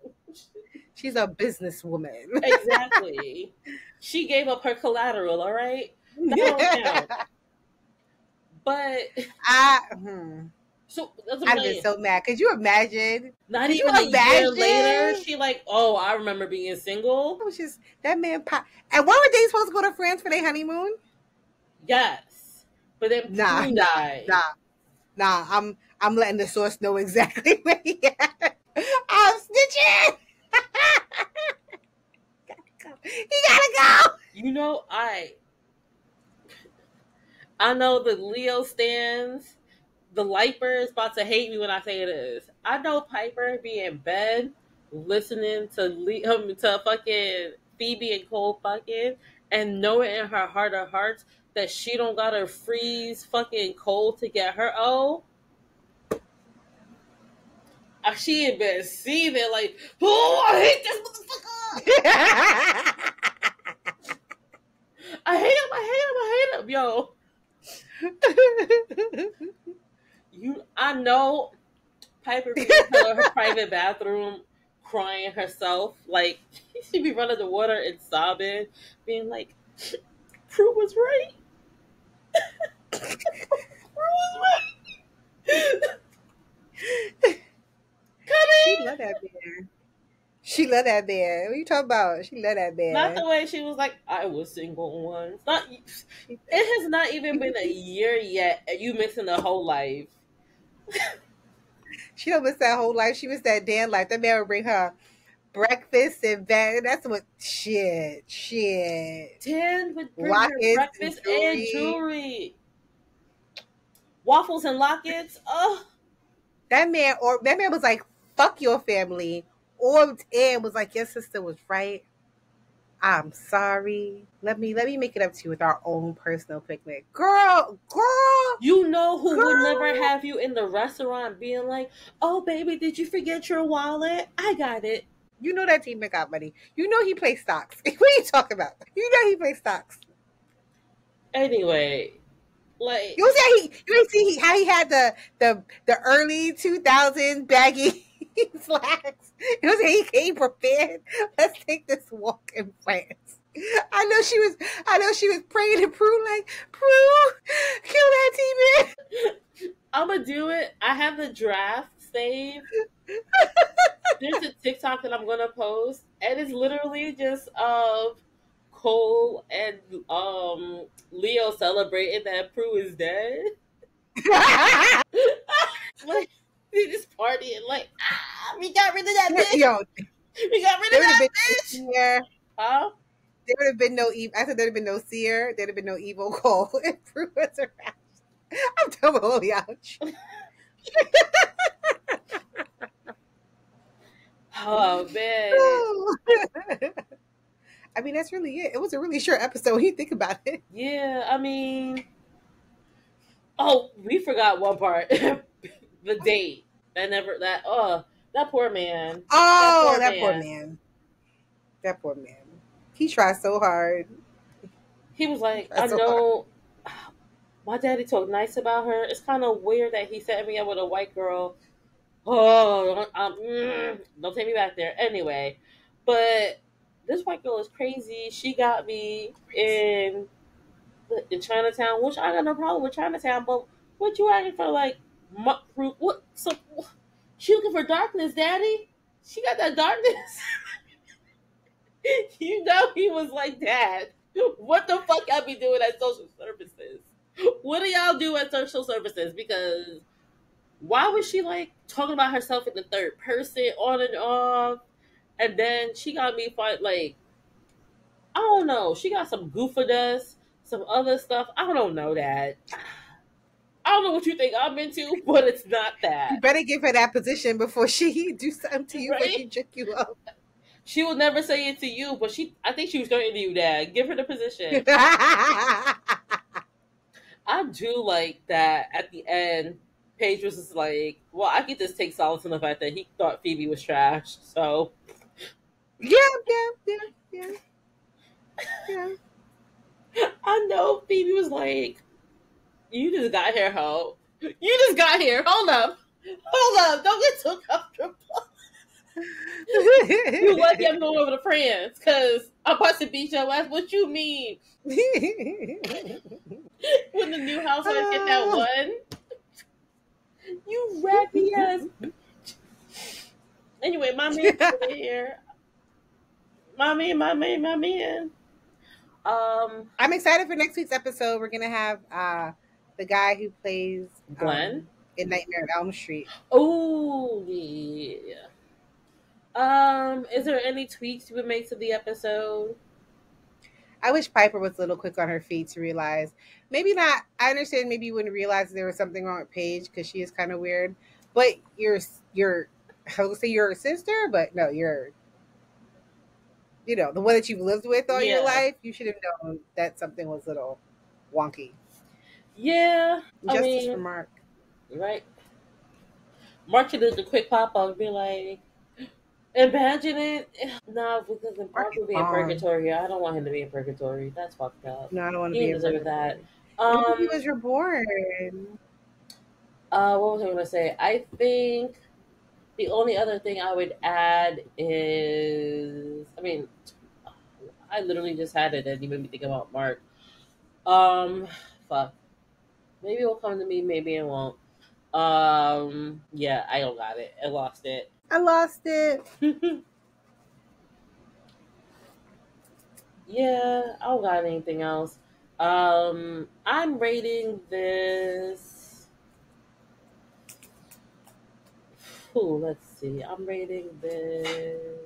She's a businesswoman. Exactly. She gave up her collateral, all right? That don't count. But so I've been so mad. Could you imagine? Not even a year later, she like, oh, I remember being single. It was just that man. And when were they supposed to go to France for their honeymoon? Yes, but then Prue died. Nah. I'm letting the source know exactly where he at. I'm snitching. He gotta go. You know, I know the Leo stands. The Liper is about to hate me when I say this. I know Piper be in bed listening to fucking Phoebe and Cole fucking, and knowing in her heart of hearts that she don't gotta freeze fucking Cole to get her she ain't been seething like, oh, I hate this motherfucker. I hate him. I hate him. Yo. I know Piper be in her private bathroom crying herself. Like, she be running the water and sobbing, being like, Prue was right. Prue was right. She love that man. She love that man. What are you talking about? She love that man. Not the way she was like, I was single once. It has not even been a year yet, and you missing the whole life. She don't miss that whole life. She missed that damn life. That man would bring her breakfast and bed. That's what shit. Dan would bring her breakfast and jewelry. Waffles and lockets. Oh, that man was like, fuck your family. Orbed in, was like, your sister was right. I'm sorry. Let me make it up to you with our own personal picnic. Girl. You know who would never have you in the restaurant being like, oh baby, did you forget your wallet? I got it. You know that team got money. You know he plays stocks. What are you talking about? You know he plays stocks. Anyway, like you see how he had the early 2000s baggy slacks. You know he came prepared. Let's take this walk in France. I know she was praying to Prue like, Prue, kill that team. I'ma do it. I have the draft saved. There's a TikTok that I'm gonna post, and it's literally just of Cole and Leo celebrating that Prue is dead. Like they just partying like, we got rid of that bitch. Yo, we got rid of that bitch. Yeah. Huh? There would have been no I said there'd have been no seer, there'd have been no evil Cole if Prue was around. I'm totally ouch. Oh man. I mean, that's really it. It was a really short episode when you think about it. Yeah, I mean, we forgot one part. The date. That poor man. Oh, that poor man. That poor man. He tried so hard. He was like, I know my daddy talked nice about her. It's kind of weird that he set me up with a white girl. Oh, don't take me back there. Anyway, but this white girl is crazy. She got me in Chinatown, which I got no problem with Chinatown, but what you acting for like what? So she looking for darkness, Daddy? She got that darkness. You know he was like, Dad, what the fuck y'all be doing at social services? What do y'all do at social services? Because why was she like talking about herself in the third person on and off? And then she got me fight like, I don't know. She got some goofa dust, some other stuff. I don't know that. I don't know what you think I'm into, but it's not that. You better give her that position before she do something to you, right? When she jerk you up. She will never say it to you, but I think she was going to you, Dad. Give her the position. I do like that at the end. Paige was just like, well, I could just take solace in the fact that he thought Phoebe was trash. So, yeah. I know Phoebe was like, you just got here, ho. You just got here. Hold up. Don't get too comfortable. You lucky I'm going over to France because I'm about to beat your ass. What you mean? When the new housewife get that one, you raggedy ass. Anyway, my man's over here. My man. I'm excited for next week's episode. We're gonna have the guy who plays Glenn in Nightmare on Elm Street. Oh yeah. Is there any tweaks you would make to the episode? I wish Piper was a little quick on her feet to realize. Maybe not. I understand. Maybe you wouldn't realize there was something wrong with Paige because she is kind of weird. But I would say you're a sister, but no, you're you know, the one that you've lived with all your Yeah. life, you should have known that something was a little wonky. Yeah. I Justice for mean, Mark. right. Mark should do the quick pop up and be like, imagine it. No, because then Mark Mark is would be in gone. purgatory. I don't want him to be in purgatory. That's fucked up. No, I don't want to He be didn't in deserve that. purgatory. What if he was reborn? What was I gonna say? I think the only other thing I would add is, I mean, I literally just had it and you made me think about Mark. Um, fuck. Maybe it will come to me. Maybe it won't. Yeah, I don't got it. I lost it. I lost it. Yeah, I don't got anything else. I'm rating this. Ooh, let's see. I'm rating this.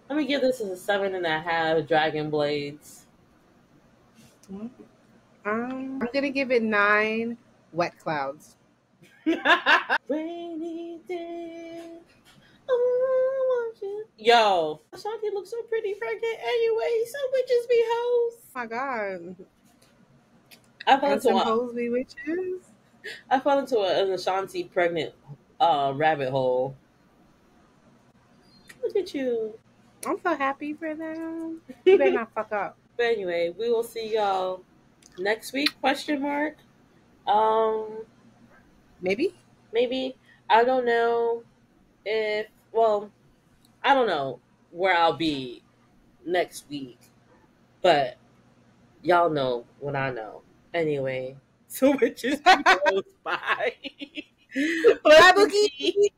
Let me give this a 7.5 Dragon Blades. I'm gonna give it 9 wet clouds. Rainy day. Oh, yo, Ashanti looks so pretty pregnant anyway. So witches be hoes. Oh my god. I fell And into some a, hoes be witches. I fell into an Ashanti pregnant rabbit hole. Look at you. I'm so happy for them. You better not fuck up. But anyway, we will see y'all next week? Question mark. Um, Maybe? maybe. I don't know if. Well, I don't know where I'll be next week, but y'all know what I know. Anyway, so witches be hoes. Bye. Bye, Bye, Bookie. Bookie.